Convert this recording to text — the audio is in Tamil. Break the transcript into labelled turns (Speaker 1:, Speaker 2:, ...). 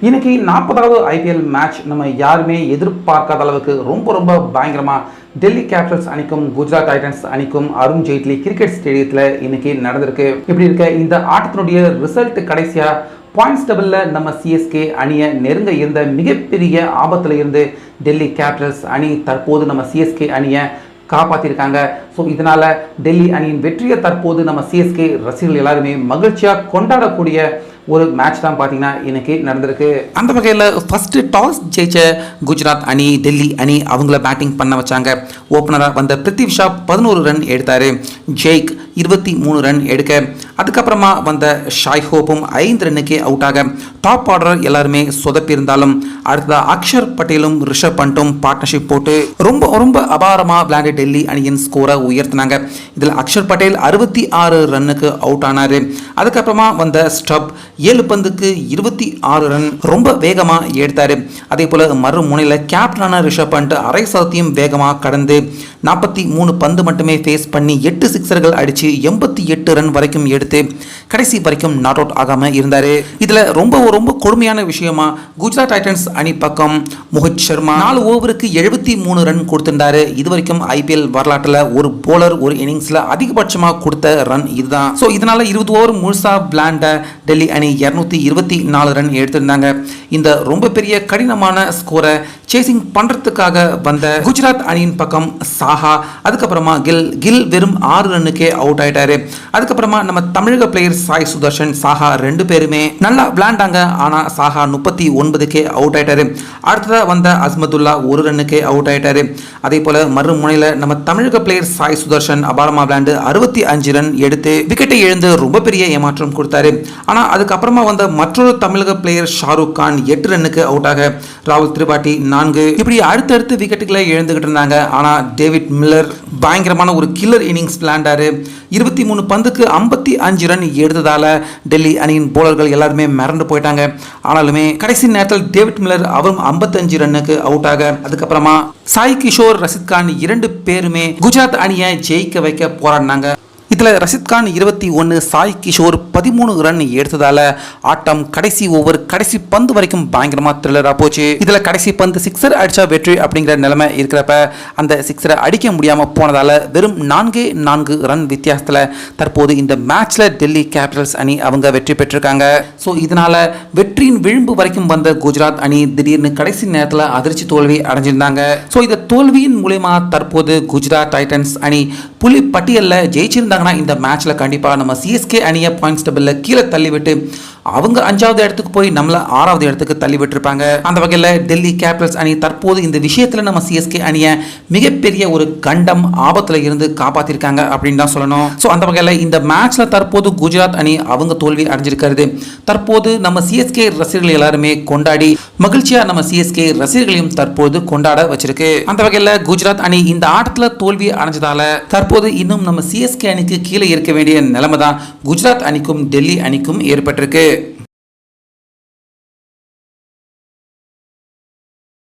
Speaker 1: இன்னைக்கு 40வது ஐபிஎல் மேட்ச் நம்ம யாருமே எதிர்பார்க்காத அளவுக்கு ரொம்ப பயங்கரமாக டெல்லி கேபிட்டல்ஸ் அணிக்கும் குஜராத் டைட்டன்ஸ் அணிக்கும் அருண் ஜெய்ட்லி கிரிக்கெட் ஸ்டேடியத்தில் இன்னைக்கு நடந்திருக்கு. இப்படி இருக்க இந்த ஆட்டத்தினுடைய ரிசல்ட் கடைசியாக பாயிண்ட்ஸ் டேபிளில் நம்ம சிஎஸ்கே அணியை நெருங்க இருந்த மிகப்பெரிய ஆபத்தில் இருந்து டெல்லி கேபிட்டல்ஸ் அணி தற்போது நம்ம சிஎஸ்கே அணியை காப்பாற்றிருக்காங்க. ஸோ இதனால் டெல்லி அணியின் வெற்றியை தற்போது நம்ம சிஎஸ்கே ரசிகர்கள் எல்லாருமே மகிழ்ச்சியாக கொண்டாடக்கூடிய ஒரு மேட்ச் தான் பார்த்தீங்கன்னா இன்னைக்கு நடந்திருக்கு. அந்த வகையில் ஃபஸ்ட்டு டாஸ் ஜெயிச்ச குஜராத் அணி டெல்லி அணி அவங்கள பேட்டிங் பண்ண வச்சாங்க. ஓப்பனராக வந்த பிருத்திவி ஷா 11 ரன் எடுத்தார். ஜெய்க் 23 ரன் எடுக்க, அதுக்கப்புறமா வந்த ஷாய் ஹோப்பும் 5 ரன்னுக்கே அவுட் ஆக டாப் ஆர்டர் எல்லாருமே சொதப்பியிருந்தாலும் அடுத்ததாக அக்ஷர் பட்டேலும் ரிஷப் பண்ட்டும் பார்ட்னர்ஷிப் போட்டு ரொம்ப அபாரமாக விளையாண்டு டெல்லி அணியின் ஸ்கோரை உயர்த்தினாங்க. இதில் அக்ஷர் பட்டேல் 66 ரன்னுக்கு அவுட் ஆனார். அதுக்கப்புறமா வந்த ஸ்டப் 7 பந்துக்கு 26 ரன் ரொம்ப வேகமாக எடுத்தார். அதே போல் மறுமுனையில் கேப்டனான ரிஷப் பண்ட் அரை சதத்தையும் வேகமாக கடந்து 43 பந்து மட்டுமே ஃபேஸ் பண்ணி 8 சிக்ஸர்கள் அடித்து 88 ரன் வரைக்கும் எடுத்து கடைசி வரைக்கும் நாட் அவுட் ஆகாமல் இருந்தார். இதில் ரொம்ப கொடுமையான விஷயமா குஜராத் டைட்டன்ஸ் அணி பக்கம் மோஹித் சர்மா 4 ஓவருக்கு 73 ரன் கொடுத்திருந்தாரு. இது வரைக்கும் ஐபிஎல் வரலாற்றில் ஒரு போலர் ஒரு இன்னிங்ஸில் அதிகபட்சமாக கொடுத்த ரன் இதுதான். ஸோ இதனால் 20 ஓவர் முழுசா விளையாண்ட டெல்லி அணி 224 ரன் எடுத்திருந்தாங்க. இந்த ரொம்ப பெரிய கடினமான ஸ்கோரை சேசிங் பண்ணுறதுக்காக வந்த குஜராத் அணியின் பக்கம் சாஹா, அதுக்கப்புறமா கில் வெறும் 6 ரன்னுக்கே அவுட் ஆயிட்டாரு. அதுக்கப்புறமா நம்ம தமிழக பிளேயர் சாய் சுதர்ஷன், சாஹா 2 பேருமே நல்லா விளையாண்டாங்க. ஆனால் சாஹா 39க்கே அவுட் ஆயிட்டாரு. அடுத்ததாக வந்த அஸ்மதுல்லா 1 ரன்னுக்கே அவுட் ஆயிட்டாரு. அதே போல மறுமுனையில் நம்ம தமிழக பிளேயர் சாய் சுதர்ஷன் அபாரமா விளையாண்டு 65 ரன் எடுத்து விக்கெட்டை இழந்து ரொம்ப பெரிய ஏமாற்றம் கொடுத்தாரு. ஆனால் அதுக்கப்புறமா வந்த மற்றொரு தமிழக பிளேயர் ஷாருக் கான் 8 ரன்னுக்கு அவுட் ஆக ராகுல் திரிபாட்டி 4, இப்படி அடுத்தடுத்து விக்கெட்டுகளை இழந்துகிட்டு இருந்தாங்க. ஆனால் டேவிட் மில்லர் பயங்கரமான ஒரு கில்லர் இன்னிங்ஸ் விளையாண்டாரு. 23 பந்துக்கு 55 ரன் எடுத்ததால டெல்லி அணியின் போலர்கள் எல்லாருமே மிரண்டு போயிட்டாங்க. ஆனாலுமே கடைசி நேரத்தில் டேவிட் மில்லர் அவரும் 55 ரன்னுக்கு அவுட் ஆக, அதுக்கப்புறமா சாய் கிஷோர், ரஷித் கான் 2 பேருமே குஜராத் அணியை ஜெயிக்க வைக்க போராடினாங்க. இதில் ரஷித் கான் 21, சாய் கிஷோர் 13 ரன் எடுத்ததால ஆட்டம் கடைசி ஓவர் கடைசி பந்து வரைக்கும் பயங்கரமாக த்ரில்லராக போச்சு. இதில் கடைசி பந்து சிக்ஸர் அடிச்சா வெற்றி அப்படிங்கிற நிலைமை இருக்கிறப்ப அந்த சிக்ஸரை அடிக்க முடியாமல் போனதால வெறும் 4 ரன் வித்தியாசத்தில் தற்போது இந்த மேட்ச்ல டெல்லி கேபிட்டல்ஸ் அணி அவங்க வெற்றி பெற்றிருக்காங்க. ஸோ இதனால வெற்றியின் விளிம்பு வரைக்கும் வந்த குஜராத் அணி திடீர்னு கடைசி நேரத்தில் அதிர்ச்சி தோல்வி அடைஞ்சிருந்தாங்க. ஸோ இந்த தோல்வியின் மூலமா தற்போது குஜராத் டைட்டன்ஸ் அணி புள்ளி பட்டியலில் ஜெயிச்சிருந்தாங்க. இந்த மேட்ச்ல கண்டிப்பா நம்ம சிஎஸ்கே அணியை பாயிண்ட்ஸ் டேபிள்ல கீழே தள்ளிவிட்டு அவங்க 5வது இடத்துக்கு போய் நம்மள 6வது இடத்துக்கு தள்ளி விட்டுருப்பாங்க. அந்த வகையில் டெல்லி கேபிட்டல்ஸ் அணி தற்போது இந்த விஷயத்துல நம்ம சிஎஸ்கே அணியை மிகப்பெரிய ஒரு கண்டம் ஆபத்துல இருந்து காப்பாத்திருக்காங்க அப்படின்னு தான் சொல்லணும். ஸோ அந்த வகையில் இந்த மேட்ச்ல தற்போது குஜராத் அணி அவங்க தோல்வி அடைஞ்சிருக்கிறது தற்போது நம்ம சிஎஸ்கே ரசிகர்கள் எல்லாருமே கொண்டாடி மகிழ்ச்சியா நம்ம சிஎஸ்கே ரசிகர்களையும் தற்போது கொண்டாட வச்சிருக்கு. அந்த வகையில் குஜராத் அணி இந்த ஆட்டத்தில் தோல்வி அடைஞ்சதால தற்போது இன்னும் நம்ம சிஎஸ்கே அணிக்கு கீழே இருக்க வேண்டிய நிலைமை தான் குஜராத் அணிக்கும் டெல்லி அணிக்கும் ஏற்பட்டிருக்கு.